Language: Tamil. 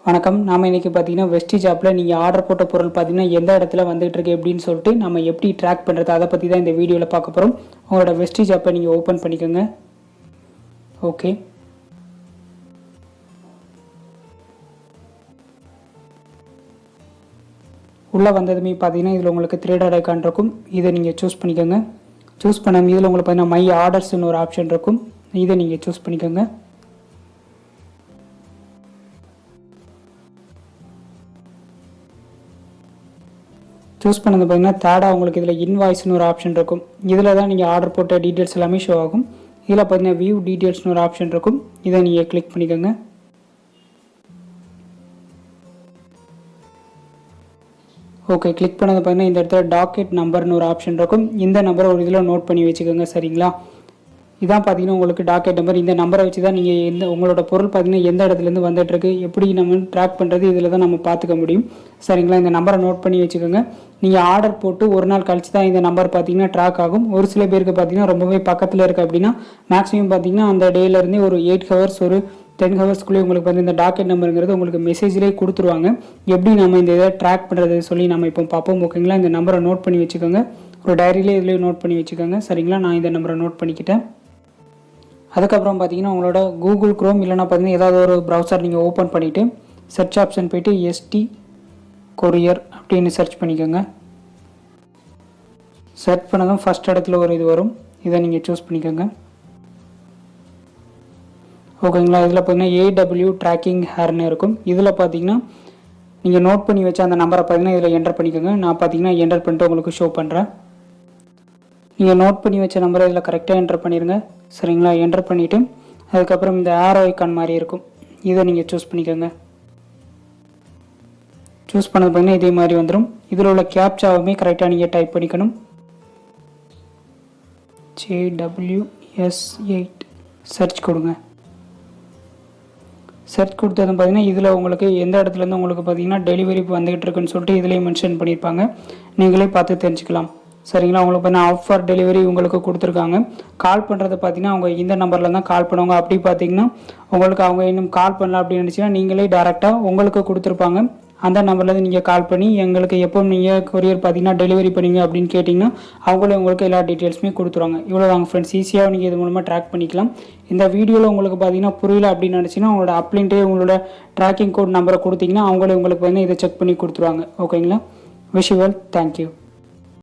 வணக்கம். நாம இன்னைக்கு பார்த்தீங்கன்னா வெஸ்டிஜ் ஆப்பில் நீங்கள் ஆர்டர் போட்ட பொருள் பார்த்தீங்கன்னா எந்த இடத்துல வந்துட்டு இருக்கு எப்படின்னு சொல்லிட்டு நம்ம எப்படி ட்ராக் பண்ணுறது அதை பற்றி தான் இந்த வீடியோவில் பார்க்க போகிறோம். உங்களோட வெஸ்டிஜ் ஆப்பை நீங்கள் ஓப்பன் பண்ணிக்கோங்க. ஓகே, உள்ளே வந்ததுமே பார்த்தீங்கன்னா இதில் உங்களுக்கு 3 டாட் ஐக்கான் இருக்கும். இதை நீங்கள் சூஸ் பண்ணிக்கோங்க. சூஸ் பண்ண இதில் உங்களுக்கு பார்த்தீங்கன்னா மை ஆர்டர்ஸ்னு ஒரு ஆப்ஷன் இருக்கும். இதை நீங்கள் சூஸ் பண்ணிக்கோங்க. சூஸ் பண்ணது பார்த்தீங்கன்னா தேர்டாக உங்களுக்கு இதில் இன்வாய்ஸ்னு ஒரு ஆப்ஷன் இருக்கும். இதில் தான் நீங்கள் ஆர்டர் போட்ட டீட்டெயில்ஸ் எல்லாமே ஷோ ஆகும். இதில் பார்த்தீங்கன்னா வியூ டீட்டெயில்ஸ்னு ஒரு ஆப்ஷன் இருக்கும். இதை நீங்கள் கிளிக் பண்ணிக்கோங்க. ஓகே, கிளிக் பண்ணது பார்த்தீங்கன்னா இந்த இடத்துல டாக்கெட் நம்பர்னு ஒரு ஆப்ஷன் இருக்கும். இந்த நம்பரை ஒரு இதில் நோட் பண்ணி வச்சுக்கோங்க. சரிங்களா, இதான் பார்த்தீங்கன்னா உங்களுக்கு டாக்கெட் நம்பர். இந்த நம்பரை வச்சு தான் நீங்கள் உங்களோட பொருள் பார்த்தீங்கன்னா எந்த இடத்துலேருந்து வந்துட்டுருக்கு எப்படி நம்ம ட்ராக் பண்ணுறது இதில் தான் நம்ம பார்த்துக்க முடியும். சரிங்களா, இந்த நம்பரை நோட் பண்ணி வச்சுக்கோங்க. நீங்கள் ஆர்டர் போட்டு ஒரு நாள் கழிச்சு தான் இந்த நம்பர் பார்த்தீங்கன்னா ட்ராக் ஆகும். ஒரு சில பேருக்கு பார்த்தீங்கன்னா ரொம்பவே பக்கத்தில் இருக்குது அப்படின்னா மேக்ஸிமம் பார்த்தீங்கன்னா அந்த டேலேருந்தே ஒரு 8 ஹவர்ஸ் ஒரு 10 ஹவர்ஸ்க்குள்ளே உங்களுக்கு வந்து இந்த டாக்கெட் நம்பருங்கிறது உங்களுக்கு மெசேஜ்லேயே கொடுத்துருவாங்க. எப்படி நம்ம இந்த இதை ட்ராக் பண்ணுறது சொல்லி நம்ம இப்போ பார்ப்போம். ஓகேங்களா, இந்த நம்பரை நோட் பண்ணி வச்சுக்கோங்க. ஒரு டைரியிலே இதுலேயே நோட் பண்ணி வச்சுக்கோங்க. சரிங்களா, நான் இந்த நம்பரை நோட் பண்ணிக்கிட்டேன். அதுக்கப்புறம் பார்த்தீங்கன்னா உங்களோட கூகுள் க்ரோம் இல்லைனா பார்த்தீங்கன்னா ஏதாவது ஒரு ப்ரௌசர் நீங்கள் ஓப்பன் பண்ணிவிட்டு சர்ச் ஆப்ஷன் போய்ட்டு எஸ்டி கொரியர் அப்படின்னு சர்ச் பண்ணிக்கோங்க. சர்ச் பண்ணதும் ஃபஸ்ட் இடத்துல ஒரு இது வரும். இதை நீங்கள் சூஸ் பண்ணிக்கோங்க. ஓகேங்களா, இதில் பார்த்தீங்கன்னா ஏடபிள்யூ ட்ராக்கிங் ஹேர்னு இருக்கும். இதில் பார்த்தீங்கன்னா நீங்கள் நோட் பண்ணி வச்ச அந்த நம்பரை பார்த்தீங்கன்னா இதில் என்டர் பண்ணிக்கோங்க. நான் பார்த்தீங்கன்னா என்டர் பண்ணிட்டு உங்களுக்கு ஷோ பண்ணுறேன். நீங்கள் நோட் பண்ணி வச்ச நம்பரை இதில் கரெக்டாக என்டர் பண்ணிடுங்க. சரிங்களா, என்டர் பண்ணிவிட்டு அதுக்கப்புறம் இந்த ஆரோ ஐக்கான் மாதிரி இருக்கும். இதை நீங்கள் சூஸ் பண்ணிக்கோங்க. சூஸ் பண்ணது பார்த்தீங்கன்னா இதே மாதிரி வந்துடும். இதில் உள்ள கேப்சாவுமே கரெக்டாக நீங்கள் டைப் பண்ணிக்கணும். JWS8 சர்ச் கொடுங்க. சர்ச் கொடுத்தது பார்த்தீங்கன்னா இதில் உங்களுக்கு எந்த இடத்துலேருந்து உங்களுக்கு பார்த்தீங்கன்னா டெலிவரி வந்துகிட்டு இருக்குன்னு சொல்லிட்டு இதிலேயே மென்ஷன் பண்ணியிருப்பாங்க. நீங்களே பார்த்து தெரிஞ்சுக்கலாம். சரிங்களா, உங்களுக்கு பார்த்தீங்கன்னா ஆஃபர் டெலிவரி உங்களுக்கு கொடுத்துருக்காங்க. கால் பண்ணுறது பார்த்தீங்கன்னா அவங்க இந்த நம்பரில் தான் கால் பண்ணுவாங்க. அப்படி பார்த்தீங்கன்னா உங்களுக்கு அவங்க இன்னும் கால் பண்ணலாம் அப்படின்னு நினச்சிங்கன்னா நீங்களே டேரெக்டாக உங்களுக்கு கொடுத்துருப்பாங்க. அந்த நம்பர்லேருந்து நீங்கள் கால் பண்ணி எங்களுக்கு எப்போ நீங்கள் கொரியர் பார்த்தீங்கன்னா டெலிவரி பண்ணுவீங்க அப்படின்னு கேட்டிங்கன்னா அவங்களே உங்களுக்கு எல்லா டீட்டெயில்ஸுமே கொடுத்துருவாங்க. இவ்வளோ தாங்க ஃப்ரெண்ட்ஸ், ஈஸியாக நீங்கள் இது மூலமாக ட்ராக் பண்ணிக்கலாம். இந்த வீடியோவில் உங்களுக்கு பார்த்தீங்கன்னா புரியல அப்படின்னு நினச்சிங்கன்னா உங்களோட அப்ளின்ட்டே உங்களோட ட்ராக்கிங் கோட் நம்பரை கொடுத்தீங்கன்னா அவங்களே உங்களுக்கு வந்து இதை செக் பண்ணி கொடுத்துருவாங்க. ஓகேங்களா, விஷ் யூ வெல், தேங்க்யூ.